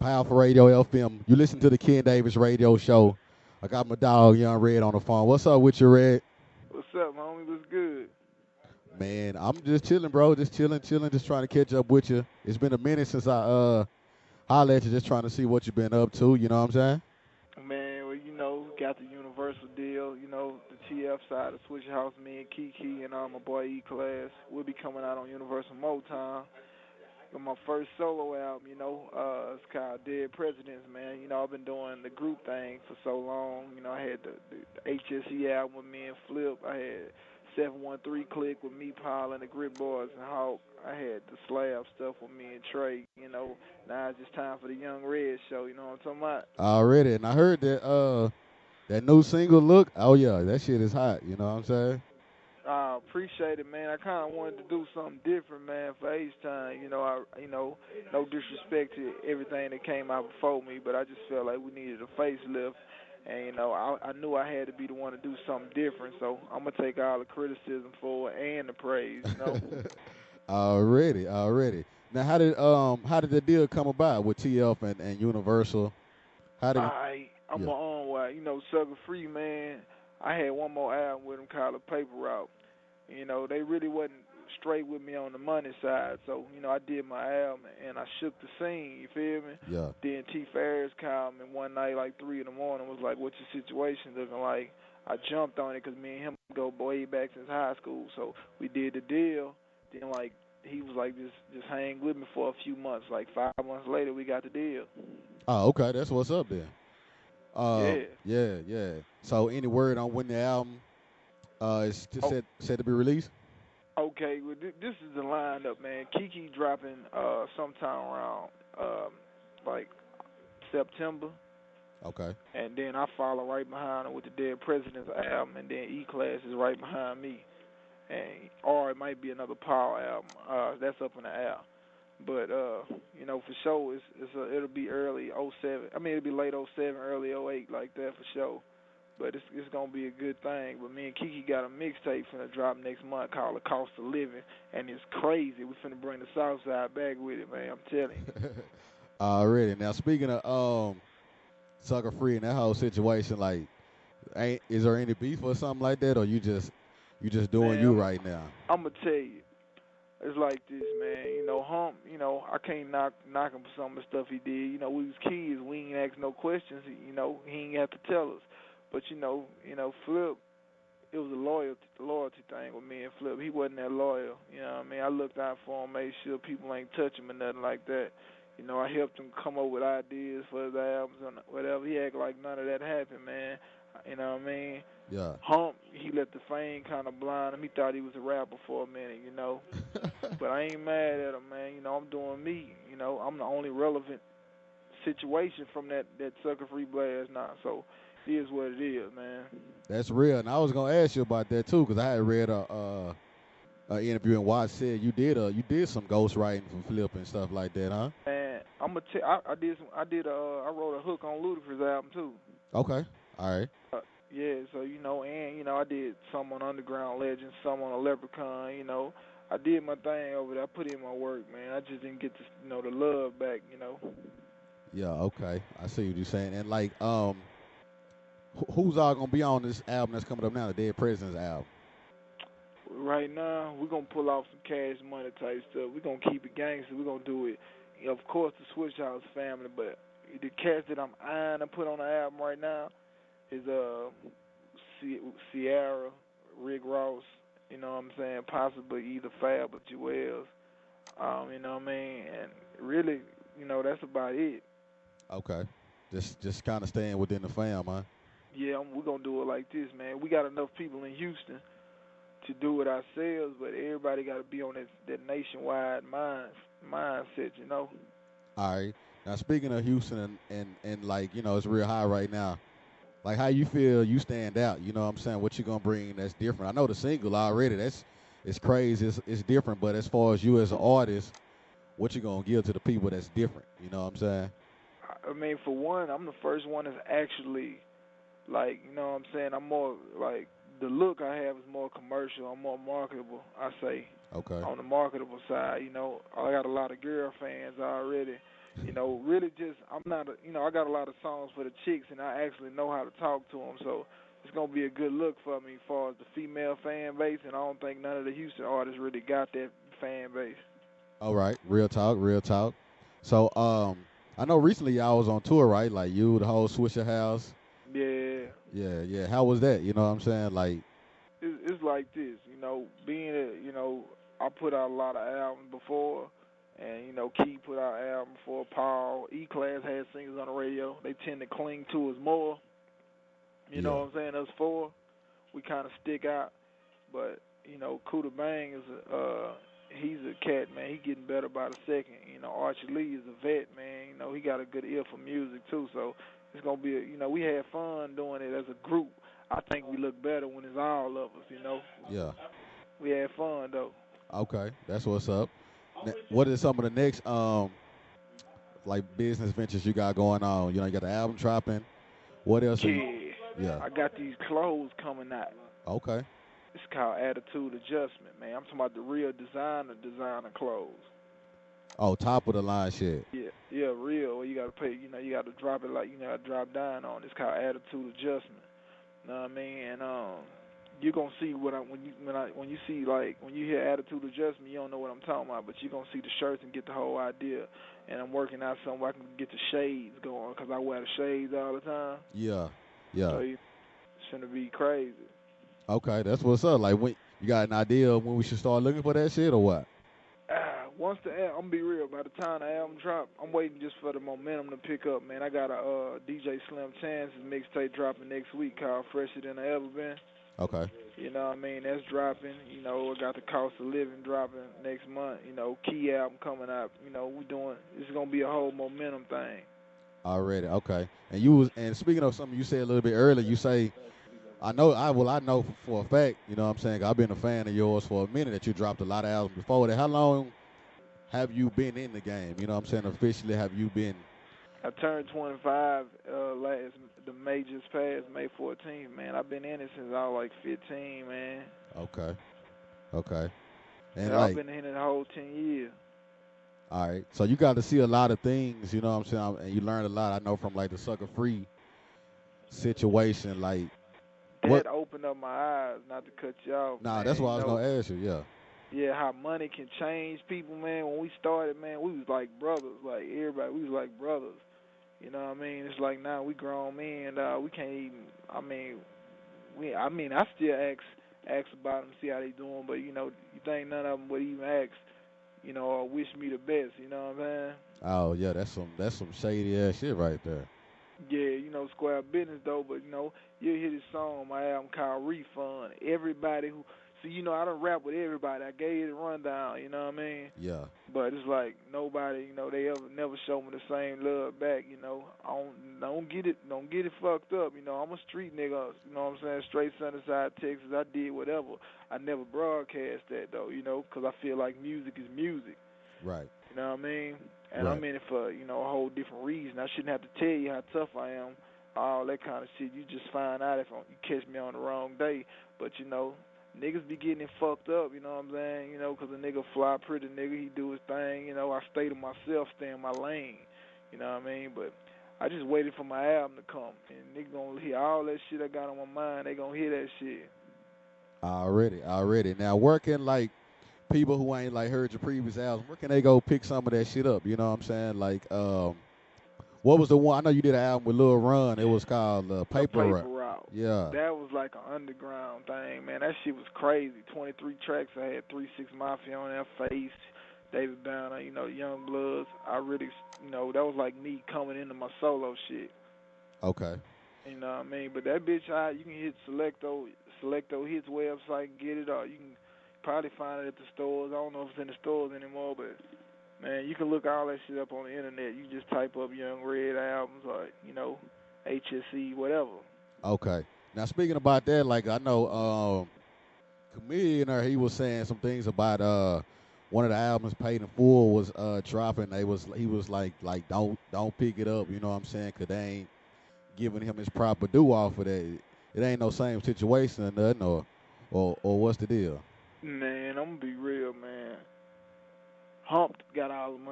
Powerful Radio FM. You listen to the Ken Davis Radio Show. I got my dog Young Red on the phone. What's up with you, Red? What's up, homie? What's good? Man, I'm just chilling, bro. Just chilling. Just trying to catch up with you. It's been a minute since I hollered at you. Just trying to see what you've been up to. You know what I'm saying? Man, well, got the Universal deal, the TF side of Swishahouse, me and Kiki and my boy E-Class. We'll be coming out on Universal Motown. With my first solo album, it's called Dead Presidents, man. I've been doing the group thing for so long. I had the HSE album with me and Flip. I had 713 Click with me, Paul, and the Grit Boys and Hawk. I had the Slab stuff with me and Trey. Now it's just time for the Young Red show. You know what I'm talking about? Already, and I heard that new single look. Oh yeah, that shit is hot. You know what I'm saying? I appreciate it, man. I kind of wanted to do something different, man, for H time. No disrespect to everything that came out before me, but I just felt like we needed a facelift, and I knew I had to be the one to do something different. So I'm gonna take all the criticism for it and the praise. Already. Now, how did the deal come about with TF and Universal? How did? I'm Yeah. my own way. Suckafree, man. I had one more album with them called A Paper Route. They really wasn't straight with me on the money side. So, I did my album and I shook the scene, you feel me? Yeah. Then T. Ferris called me one night, like 3 in the morning, was like, what's your situation looking like? I jumped on it because me and him go way back since high school. So we did the deal. Then, like, he was like, just hang with me for a few months. Like 5 months later, we got the deal. Oh, okay. That's what's up then. Yeah. Yeah. So, any word on when the album is set to be released? Okay, well, this is the lineup, man. Kiki dropping sometime around like September, Okay. and then I follow right behind her with the Dead Presidents album, and then E-Class is right behind me, or it might be another Paul album. That's up in the air. But for sure, it'll be early '07. I mean, it'll be late '07, early '08, like that for sure. But it's gonna be a good thing. But me and Kiki got a mixtape finna drop next month called The Cost of Living, and it's crazy. We finna bring the South Side back with it, man. I'm telling you. Already. Now, speaking of Suckafree and that whole situation, like, is there any beef or something like that, or you just doing Man, you right now? I'm gonna tell you, it's like this, man. Hump. I can't knock him for some of the stuff he did. We was kids. We ain't ask no questions. He ain't have to tell us. But Flip, it was a loyalty thing with me and Flip. He wasn't that loyal. You know what I mean? I looked out for him, made sure people ain't touch him or nothing like that. I helped him come up with ideas for his albums and whatever. He acted like none of that happened, man. You know what I mean? Yeah. Hump, he let the fame kind of blind him. He thought he was a rapper for a minute. But I ain't mad at him, man. I'm doing me. I'm the only relevant situation from that Sucker-Free blast now. So it is what it is, man. That's real. And I was gonna ask you about that too, because I had read a interview and Watts said you did some ghostwriting for Flip and stuff like that, huh? And I'm gonna tell. I wrote a hook on Ludacris album too. Okay. All right. Yeah, so I did some on Underground Legends, some on a Leprechaun. I did my thing over there. I put in my work, man. I just didn't get the love back. Yeah. Okay. I see what you're saying. And like, who's all gonna be on this album that's coming up now, the Dead Presidents album? Right now, we're going to pull off some cash money type stuff. We're going to keep it gangster. We're going to do it, of course, the Swishahouse family, but the cast that I'm eyeing to put on the album right now is Sierra, Rick Ross, you know what I'm saying, possibly either Fab or Jewels, you know what I mean, and really, that's about it. Okay. Just kind of staying within the fam, huh? Yeah, we're going to do it like this, man. We got enough people in Houston to do it ourselves, but everybody got to be on that nationwide mindset, All right. Now, speaking of Houston and like, it's real high right now. Like, how you feel you stand out? You know what I'm saying? What you going to bring that's different? I know the single already. It's crazy. It's different. But as far as you as an artist, what you going to give to the people that's different? You know what I'm saying? I mean, for one, I'm the first one that's actually, like, you know what I'm saying? I'm more, like, the look I have is more commercial. I'm more marketable, I say. Okay. On the marketable side, I got a lot of girl fans already. Really just I'm not I got a lot of songs for the chicks and I actually know how to talk to them, so it's gonna be a good look for me as far as the female fan base, and I don't think none of the Houston artists really got that fan base. All right, real talk, real talk. So, I know recently y'all was on tour, right? Like you, the whole Swishahouse. Yeah, Yeah, yeah. How was that? You know what I'm saying? Like, it's like this, being I put out a lot of albums before, and Key put out albums before. Paul E-Class had singers on the radio. They tend to cling to us more. You know yeah, what I'm saying? Us four, we kind of stick out. But Kuda Bang is he's a cat, man. He getting better by the second. Archie Lee is a vet, man. He got a good ear for music too. So it's gonna be we had fun doing it as a group. I think we look better when it's all of us. yeah. We had fun though. Okay, that's what's up. What is some of the next like business ventures you got going on? You got the album dropping. What else are you? Yeah, Yeah. I got these clothes coming out. Okay. It's called Attitude Adjustment, man. I'm talking about the real designer clothes. Oh, top of the line shit. Yeah, real. Well, you gotta pay. You gotta drop it like gotta drop down on. It's called Attitude Adjustment. Know what I mean? And you're gonna see when you see like when you hear Attitude Adjustment, you don't know what I'm talking about, but you're gonna see the shirts and get the whole idea. And I'm working out something where I can get the shades going because I wear the shades all the time. Yeah. Yeah. So it's gonna be crazy. Okay, that's what's up. Like, when you got an idea of when we should start looking for that shit or what? Once I'm gonna be real. By the time the album drop, I'm waiting just for the momentum to pick up, man. I got a DJ Slim Chance's mixtape dropping next week called Fresher Than I Ever Been. Okay. You know what I mean? That's dropping. I got the Cost of Living dropping next month. Key album coming out. It's gonna be a whole momentum thing. Already. Okay. And speaking of something you said a little bit earlier, you say I know for a fact, you know what I'm saying, I've been a fan of yours for a minute that you dropped a lot of albums before that. How long have you been in the game? You know what I'm saying, officially have you been? I turned 25 the May just passed, May 14th, man. I've been in it since I was like 15, man. Okay. Okay. And I've like, been in it the whole 10 years. all right. So you got to see a lot of things, you know what I'm saying, and you learned a lot, I know, from like the Suckafree situation, like that opened up my eyes, not to cut you off. Nah, man. that's what I was gonna ask you, yeah. Yeah, how money can change people, man. When we started, man, we was like brothers, like everybody. We was like brothers. You know what I mean? It's like now we grown men, we can't even. I still ask about them, see how they doing, but you think none of them would even ask, or wish me the best. You know what I'm saying? Oh yeah, that's some shady ass shit right there. Yeah, square business though, but you'll hear this song on my album called Refund. Everybody who I don't rap with everybody. I gave you the rundown, you know what I mean? Yeah. But it's like nobody, they never show me the same love back, I don't get it fucked up, I'm a street nigga, you know what I'm saying? Straight Sunnyside, Texas. I did whatever. I never broadcast that though, because I feel like music is music. Right. You know what I mean? And right. I'm in it for, a whole different reason. I shouldn't have to tell you how tough I am, all that kind of shit. You just find out if you catch me on the wrong day. But, niggas be getting it fucked up, you know what I'm saying? Because a nigga fly pretty nigga, he do his thing, I stay to myself, stay in my lane, you know what I mean? But I just waited for my album to come, and niggas gonna hear all that shit I got on my mind. They gonna hear that shit. Already. Now, where can, like, people who ain't, like, heard your previous album, where can they go pick some of that shit up, you know what I'm saying? Like, what was the one? I know you did an album with Lil Run. It was called Paper Route. Yeah. That was like an underground thing, man. That shit was crazy. 23 tracks. I had 3 6 Mafia on there, Face, David Banner, Young Bloods. I really, that was like me coming into my solo shit. Okay. You know what I mean? But that bitch, you can hit Selecto Hits website and get it, or you can probably find it at the stores. I don't know if it's in the stores anymore, but man, you can look all that shit up on the internet. You just type up Young Red albums or, HSE, whatever. Okay. Now, speaking about that, like, I know Comedian, he was saying some things about one of the albums, Paid in Full, was dropping. He was like don't pick it up, you know what I'm saying, because they ain't giving him his proper due off of that. It ain't no same situation or nothing, or what's the deal? Man, I'm going to be real, man. Hump got all the money.